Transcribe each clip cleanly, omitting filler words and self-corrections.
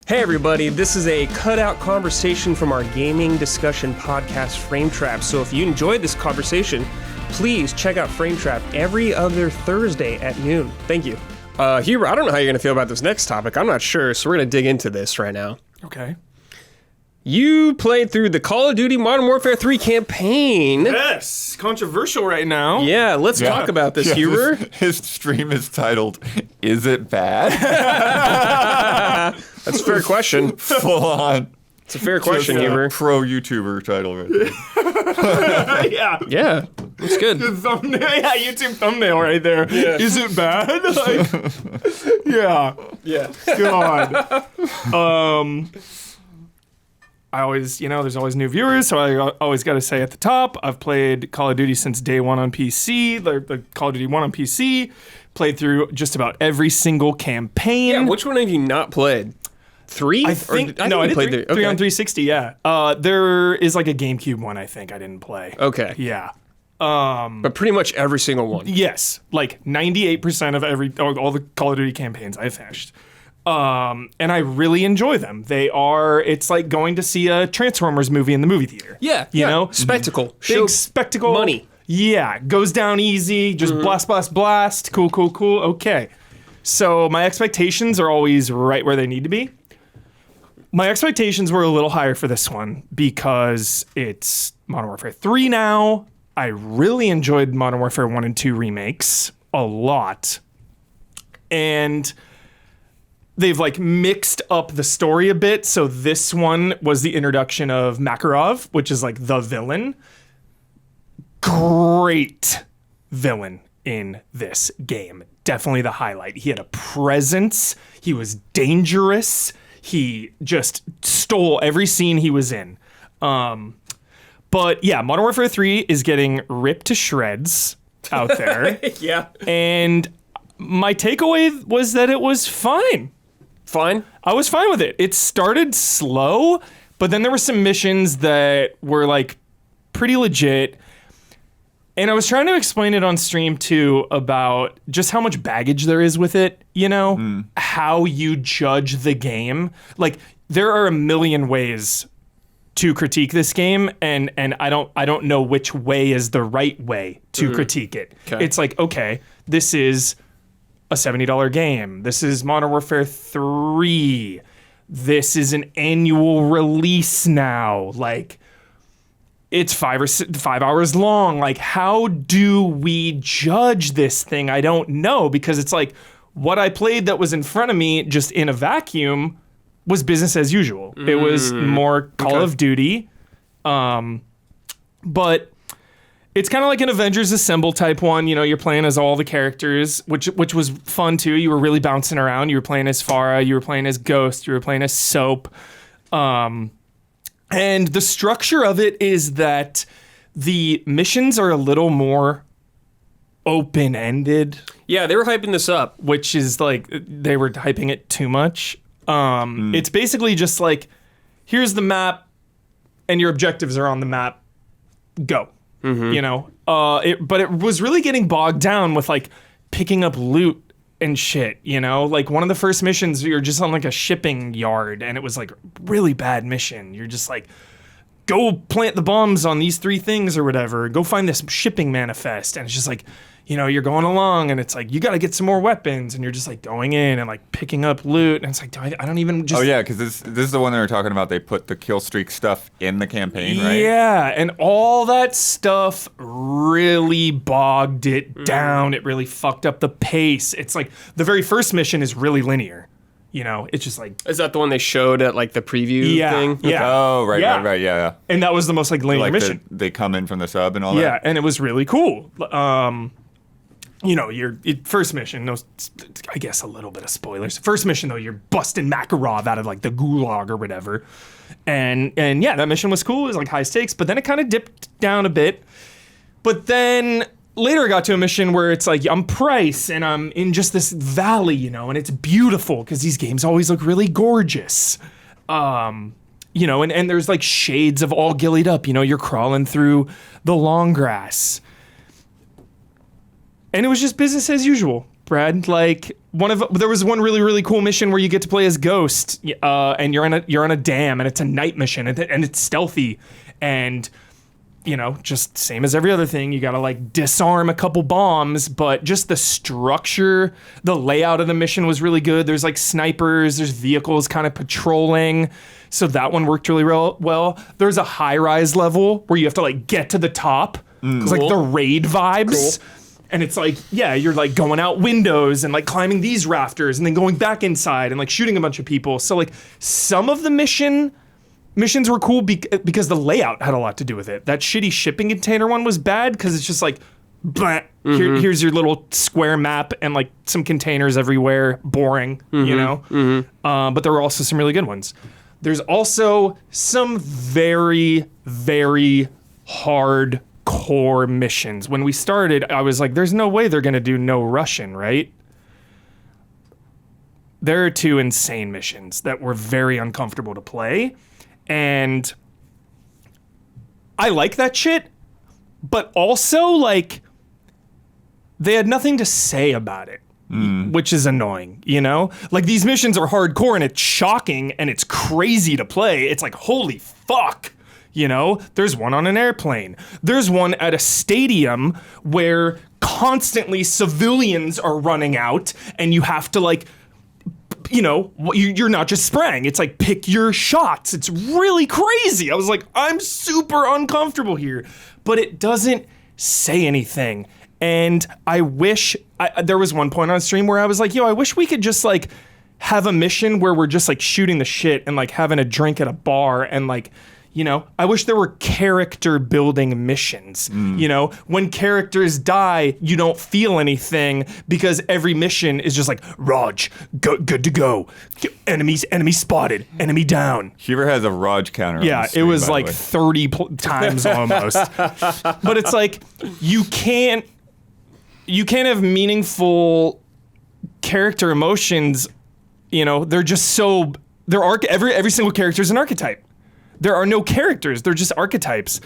Hey everybody, this is a cutout conversation from our gaming discussion podcast, Frame Trap. So if you enjoyed this conversation, please check out Frame Trap every other Thursday at noon. Thank you. Huber, I don't know how you're going to feel about this next topic. I'm not sure, so we're going to dig into this right now. Okay. You played through the Call of Duty Modern Warfare 3 campaign. Yes, controversial right now. Yeah, let's talk about this, Huber. His stream is titled, Is It Bad? That's a fair question. Full on. It's a fair question, Huber. Pro YouTuber title right there. Yeah. Yeah, it's good. The thumbnail, yeah, YouTube thumbnail right there. Yeah. Is it bad? Like, yeah. Yeah. God. I always, there's always new viewers, so I always got to say at the top, I've played Call of Duty since day one on PC, the Call of Duty 1 on PC, played through just about every single campaign. Yeah, which one have you not played? 3? I think I did played 3 on 360, yeah. There is like a GameCube one I think I didn't play. Okay. Yeah. But pretty much every single one. Yes, like 98% of all the Call of Duty campaigns I finished. And I really enjoy them. It's like going to see a Transformers movie in the movie theater. Yeah. You know? Spectacle. Big spectacle. Money. Yeah, goes down easy, just blast. Cool. Okay. So my expectations are always right where they need to be. My expectations were a little higher for this one because it's Modern Warfare 3 now. I really enjoyed Modern Warfare 1 and 2 remakes a lot. And they've like mixed up the story a bit. So this one was the introduction of Makarov, which is like the villain. Great villain in this game. Definitely the highlight. He had a presence. He was dangerous. He just stole every scene he was in. But yeah, Modern Warfare 3 is getting ripped to shreds out there. Yeah. And my takeaway was that it was fine. Fine? I was fine with it. It started slow, but then there were some missions that were like pretty legit. And I was trying to explain it on stream too about just how much baggage there is with it, how you judge the game. Like there are a million ways to critique this game and I don't know which way is the right way to critique it. Okay. It's like, okay, this is a $70 game. This is Modern Warfare 3. This is an annual release now. Like it's 5 hours long. Like, how do we judge this thing? I don't know, because it's like what I played that was in front of me just in a vacuum was business as usual. It was more Call of Duty. But it's kind of like an Avengers Assemble type one. You're playing as all the characters, which was fun too. You were really bouncing around. You were playing as Farah. You were playing as Ghost. You were playing as Soap. And the structure of it is that the missions are a little more open-ended. Yeah, they were hyping this up. Which is like, they were hyping it too much. It's basically just like, here's the map, and your objectives are on the map. Go. But it was really getting bogged down with like picking up loot and shit, like one of the first missions, you're just on like a shipping yard and it was like really bad mission. You're just like, go plant the bombs on these 3 things or whatever. Go find this shipping manifest. And it's just like, you're going along and it's like, you got to get some more weapons. And you're just like going in and like picking up loot. And it's like, I don't even just... Oh yeah, because this is the one they were talking about. They put the kill streak stuff in the campaign, right? Yeah, and all that stuff really bogged it down. It really fucked up the pace. It's like, the very first mission is really linear. It's just like... Is that the one they showed at like the preview thing? Yeah. Oh, right, yeah. And that was the most like linear Like mission. they come in from the sub and all that? Yeah, and it was really cool. Your first mission, no, I guess a little bit of spoilers. First mission, though, you're busting Makarov out of like the gulag or whatever. And yeah, that mission was cool. It was like high stakes, but then it kind of dipped down a bit. But then later I got to a mission where it's like, I'm Price and I'm in just this valley, and it's beautiful because these games always look really gorgeous. And there's like shades of all gillied up, you're crawling through the long grass. And it was just business as usual, Brad. Like, there was one really, really cool mission where you get to play as Ghost, and you're on a dam, and it's a night mission, and it's stealthy, and just same as every other thing, you gotta like disarm a couple bombs, but just the structure, the layout of the mission was really good. There's like snipers, there's vehicles kind of patrolling, so that one worked really well. There's a high-rise level where you have to like get to the top. It's like the raid vibes. Cool. And it's like, you're like going out windows and like climbing these rafters and then going back inside and like shooting a bunch of people. So like some of the missions were cool because the layout had a lot to do with it. That shitty shipping container one was bad because it's just like, here's your little square map and like some containers everywhere. Boring, But there were also some really good ones. There's also some very, very hard core missions. When we started, I was like, there's no way they're going to do no Russian, right? There are 2 insane missions that were very uncomfortable to play. And I like that shit, but also like they had nothing to say about it, which is annoying, Like these missions are hardcore and it's shocking and it's crazy to play. It's like, holy fuck. There's one on an airplane. There's one at a stadium where constantly civilians are running out and you have to like, you're not just spraying. It's like pick your shots. It's really crazy. I was like, I'm super uncomfortable here, but it doesn't say anything. And I wish, there was one point on stream where I was like, I wish we could just like have a mission where we're just like shooting the shit and like having a drink at a bar and like, I wish there were character building missions. When characters die, you don't feel anything because every mission is just like, Raj, good to go. Enemy spotted, enemy down. Huber has a Raj counter. Yeah, on the stream, it was by like the way. 30 times almost. But it's like, you can't have meaningful character emotions. They're just so, every single character is an archetype. There are no characters. They're just archetypes.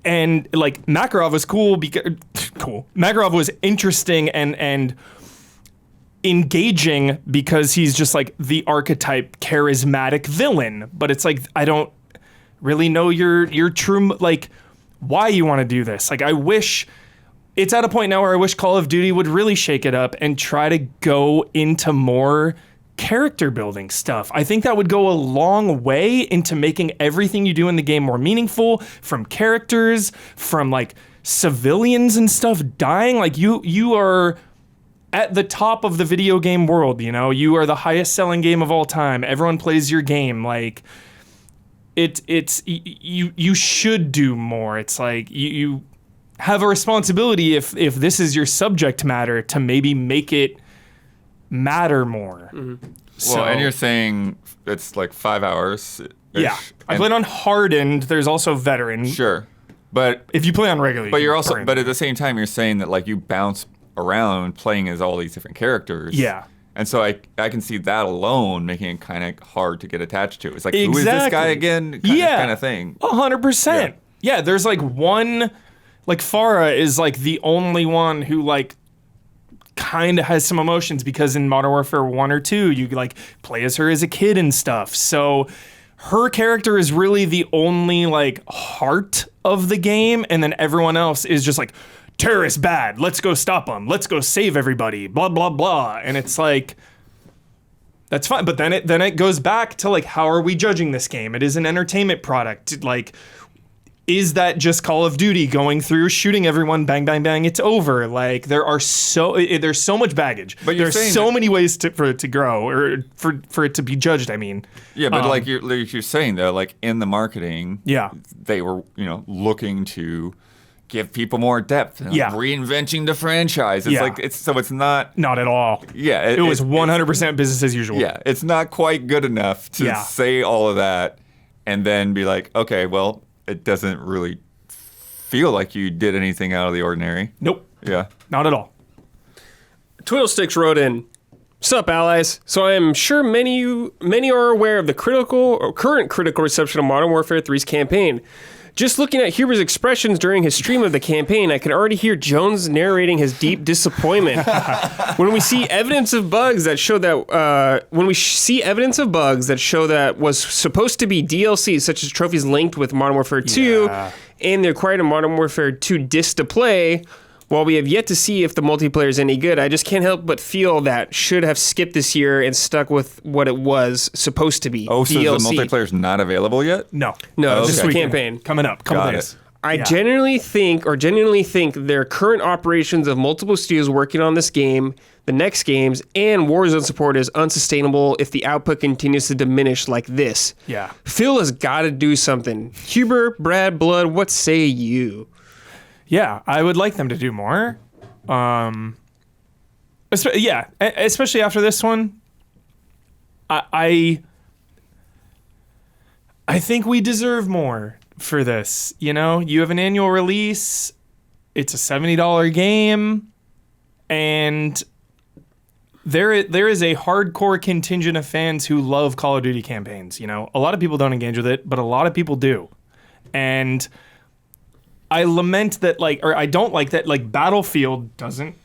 And like Makarov was cool. Makarov was interesting and engaging because he's just like the archetype charismatic villain. But it's like, I don't really know your true, like why you want to do this. Like I wish, it's at a point now where I wish Call of Duty would really shake it up and try to go into more character building stuff. I think that would go a long way into making everything you do in the game more meaningful, from characters, from like civilians and stuff dying. Like you are at the top of the video game world, you are the highest selling game of all time. Everyone plays your game. Like you should do more. It's like you have a responsibility if this is your subject matter to maybe make it matter more. Well, and you're saying it's like 5 hours. Yeah, I played on hardened. There's also veteran. Sure, but if you play on regular, but but at the same time, you're saying that like you bounce around playing as all these different characters. Yeah. And so I can see that alone making it kind of hard to get attached to. It's like, who is this guy again? Kind of thing. 100%. Yeah, there's like one, like Farah is like the only one who like kind of has some emotions because in Modern Warfare 1 or 2, you like play as her as a kid and stuff. So her character is really the only like heart of the game, and then everyone else is just like, terrorists bad, let's go stop them, let's go save everybody, blah blah blah. And it's like, that's fine, but then it goes back to like, how are we judging this game? It is an entertainment product. Like, is that just Call of Duty going through, shooting everyone, bang, bang, bang, it's over? Like, there's so much baggage. But there's so many ways for it to grow, or for it to be judged, I mean. Yeah, but like you're saying, though, like in the marketing, they were, looking to give people more depth. Reinventing the franchise. It's like, it's not. Not at all. Yeah. It was 100% business as usual. Yeah, it's not quite good enough to say all of that and then be like, okay, well, it doesn't really feel like you did anything out of the ordinary. Nope. Yeah. Not at all. Twiddlesticks wrote in, "Sup, allies? So I am sure many are aware of the current critical reception of Modern Warfare 3's campaign. Just looking at Huber's expressions during his stream of the campaign, I can already hear Jones narrating his deep disappointment. When we see evidence of bugs that show that was supposed to be DLC, such as trophies linked with Modern Warfare 2 and the acquired Modern Warfare 2 disc to play, while we have yet to see if the multiplayer is any good, I just can't help but feel that should have skipped this year and stuck with what it was supposed to be. Oh, so DLC. the multiplayer's not available yet? No. It's just This a weekend. campaign. Coming up. Couple days. I genuinely think their current operations of multiple studios working on this game, the next games, and Warzone support is unsustainable if the output continues to diminish like this. Yeah. Phil has got to do something. Huber, Brad, Blood, what say you? Yeah, I would like them to do more. Especially after this one. I think we deserve more for this. You know, you have an annual release. It's a $70 game, and there is a hardcore contingent of fans who love Call of Duty campaigns. You know, a lot of people don't engage with it, but a lot of people do, and I lament that, I don't like that, Battlefield doesn't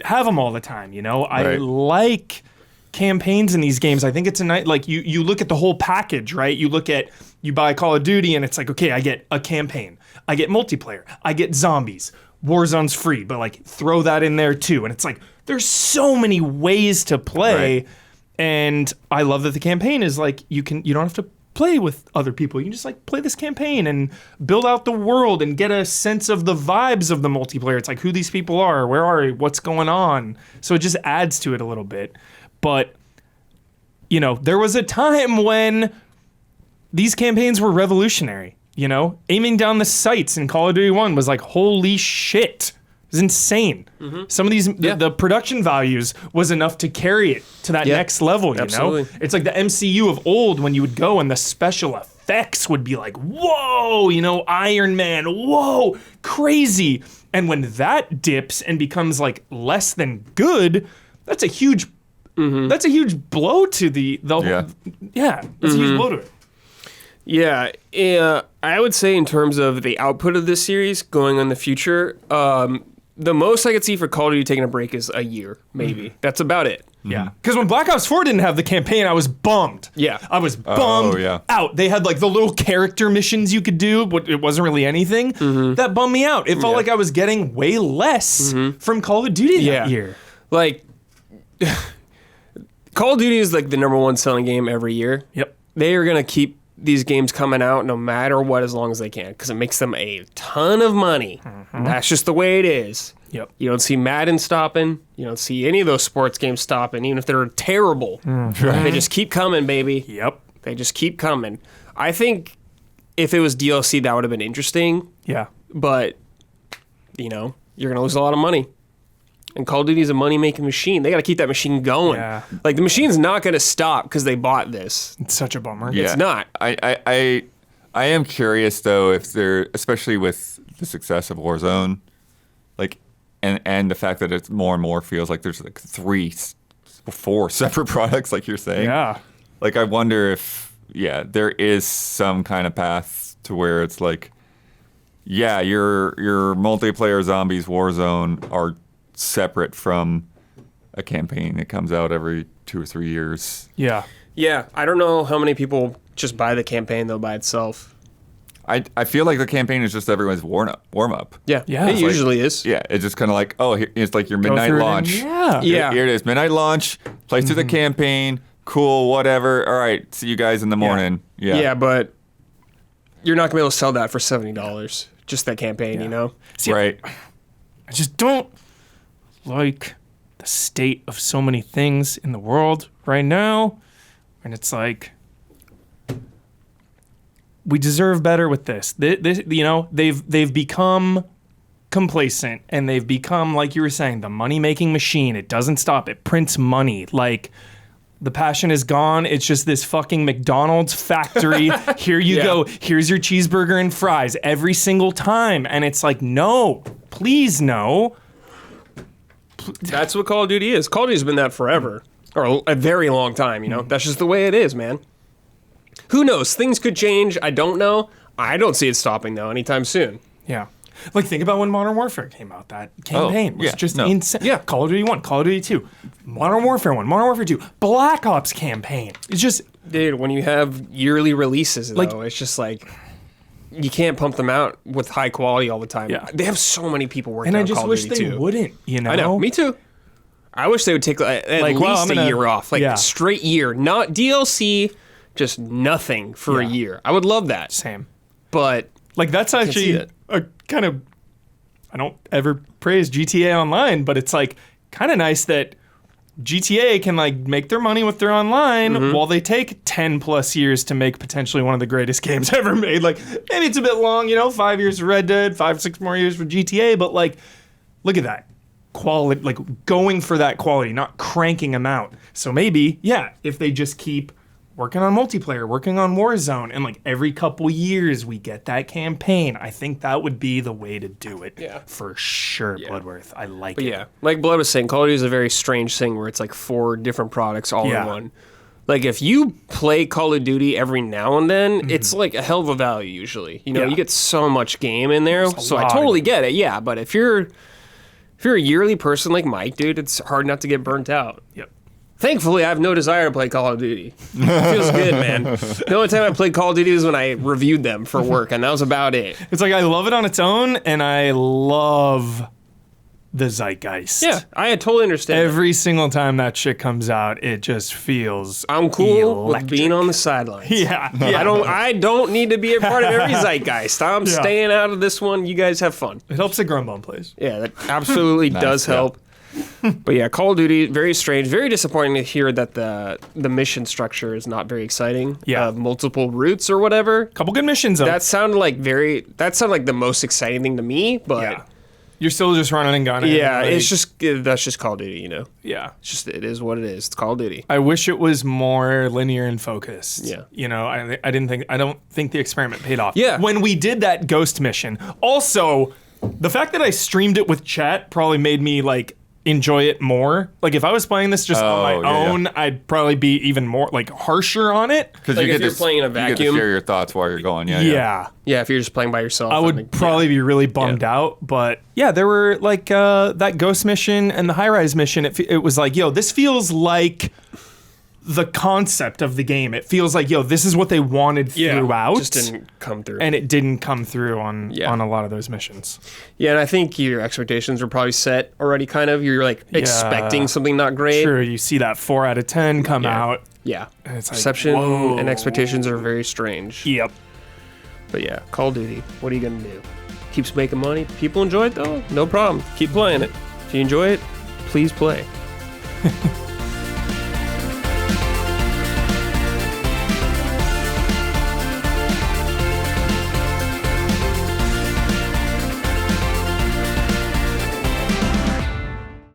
have them all the time, you know? I like campaigns in these games. I think it's a nice, you look at the whole package, right? You buy Call of Duty and it's like, okay, I get a campaign. I get multiplayer. I get zombies. Warzone's free, but throw that in there too. And it's like, there's so many ways to play. Right. And I love that the campaign is you don't have to play with other people. You can just play this campaign and build out the world and get a sense of the vibes of the multiplayer. It's who these people are, where are they, what's going on. So it just adds to it a little bit. But, you know, there was a time when these campaigns were revolutionary, you know? Aiming down the sights in Call of Duty 1 was holy shit. It was insane. Mm-hmm. Some of these, the production values was enough to carry it to that next level, you know? It's like the MCU of old when you would go and the special effects would be whoa, you know, Iron Man, whoa, crazy. And when that dips and becomes less than good, that's a huge blow to the whole, that's a huge blow to it. Yeah, I would say in terms of the output of this series going in the future, the most I could see for Call of Duty taking a break is a year, maybe. Mm-hmm. That's about it. Yeah. Because when Black Ops 4 didn't have the campaign, I was bummed. Yeah. I was bummed out. They had the little character missions you could do, but it wasn't really anything. Mm-hmm. That bummed me out. It felt like I was getting way less from Call of Duty that year. Call of Duty is the number one selling game every year. Yep. They are going to keep these games coming out no matter what as long as they can because it makes them a ton of money. Mm-hmm. That's just the way it is. Yep. You don't see Madden stopping. You don't see any of those sports games stopping, even if they're terrible. Mm-hmm. They just keep coming, baby. Yep. They just keep coming. I think if it was DLC, that would have been interesting. Yeah. But, you know, you're going to lose a lot of money. And Call of Duty is a money-making machine. They got to keep that machine going. Yeah. The machine's not going to stop because they bought this. It's such a bummer. Yeah. It's not. I am curious, though, if they're, especially with the success of Warzone, and the fact that it's more and more feels like there's 4 separate products, like you're saying. Yeah. I wonder if, there is some kind of path to where it's your multiplayer zombies Warzone are separate from a campaign that comes out every 2 or 3 years. Yeah. Yeah, I don't know how many people just buy the campaign though by itself. I feel like the campaign is just everyone's warm up. Yeah, it usually is. Yeah, it's just kind of it's like your midnight launch. Yeah. Here it is, midnight launch. Play through the campaign. Cool, whatever. All right, see you guys in the morning. Yeah, but you're not gonna be able to sell that for $70. Just that campaign, you know. See, right. I just don't like the state of so many things in the world right now, and it's we deserve better with this. This, you know, they've become complacent, and they've become, like you were saying, the money-making machine. It doesn't stop. It prints money. The passion is gone. It's just this fucking McDonald's factory. Here you go. Here's your cheeseburger and fries every single time, and it's no, please no. That's what Call of Duty is. Call of Duty's been that forever, or a very long time, you know? That's just the way it is, man. Who knows? Things could change. I don't know. I don't see it stopping though anytime soon. Yeah. Like, think about when Modern Warfare came out. That campaign was just insane. Yeah. Call of Duty 1, Call of Duty 2, Modern Warfare 1, Modern Warfare 2, Black Ops campaign. It's just... Dude, when you have yearly releases, Like- though, it's just like... You can't pump them out with high quality all the time. Yeah. They have so many people working And on I just Call of wish Duty they too. wouldn't, you know? I know, me too. I wish they would take at Like, well, least I'm gonna- a year off. Like, yeah. straight year. Not DLC, just nothing for a Yeah. year. I would love that. Same. But... Like, that's see actually it. a kind of... I don't ever praise GTA Online, but it's, like, kind of nice that GTA can, like, make their money with their online Mm-hmm. while they take 10 plus years to make potentially one of the greatest games ever made. Like, maybe it's a bit long, 5 years for Red Dead, 5-6 more years for GTA, but, like, look at that. Quality, like, going for that quality, not cranking them out. So maybe, yeah, if they just keep working on multiplayer, working on Warzone, and, like, every couple years we get that campaign, I think that would be the way to do it. Yeah. For sure, Bloodworth. I like But it. yeah, like Blood was saying, Call of Duty is a very strange thing where it's like 4 different products all Yeah. in one. Like if you play Call of Duty every now and then, it's like a hell of a value usually. Yeah. You get so much game in there. There's a So I lot of totally get it. Yeah, but if you're a yearly person like Mike, dude, it's hard not to get burnt out. Yep. Thankfully, I have no desire to play Call of Duty. It feels good, man. The only time I played Call of Duty was when I reviewed them for work, and that was about it. It's like I love it on its own, and I love the zeitgeist. Yeah, I totally understand. Every single time that shit comes out, it just feels I'm cool with electric. being on the sidelines. Yeah. I don't need to be a part of every zeitgeist. I'm Yeah. staying out of this one. You guys have fun. It helps that Grumbone plays. Yeah, that absolutely does yeah. help. But yeah, Call of Duty, very strange, very disappointing to hear that the mission structure is not very exciting. Yeah. Multiple routes or whatever. Couple good missions, though. That sounded like the most exciting thing to me, but yeah. You're still just running and gunning. yeah, like, that's just Call of Duty, yeah. It's just, it is what it is. It's Call of Duty. I wish it was more linear and focused. Yeah. I don't think the experiment paid off. Yeah. When we did that ghost mission. Also, the fact that I streamed it with chat probably made me like enjoy it more. Like if I was playing this just on my own, I'd probably be even more like harsher on it. Because Like if you're playing in a you get to vacuum. share your thoughts while you're going. Yeah. Yeah. Yeah, if you're just playing by yourself. I would think- probably be really bummed out, but yeah, there were like that ghost mission and the high rise mission. It was like, yo, this feels like the concept of the game. It feels like, yo, this is what they wanted throughout, just didn't come through. and it didn't come through on Yeah. a lot of those missions. Yeah, and I think your expectations were probably set already, kind of. You're like expecting something not great. Sure, you see that 4 out of 10 come out. Yeah. And it's like, Perception whoa. and expectations are very strange. Yep. But yeah, Call of Duty, what are you going to do? Keeps making money. People enjoy it, though? No problem. Keep playing it. If you enjoy it, please play.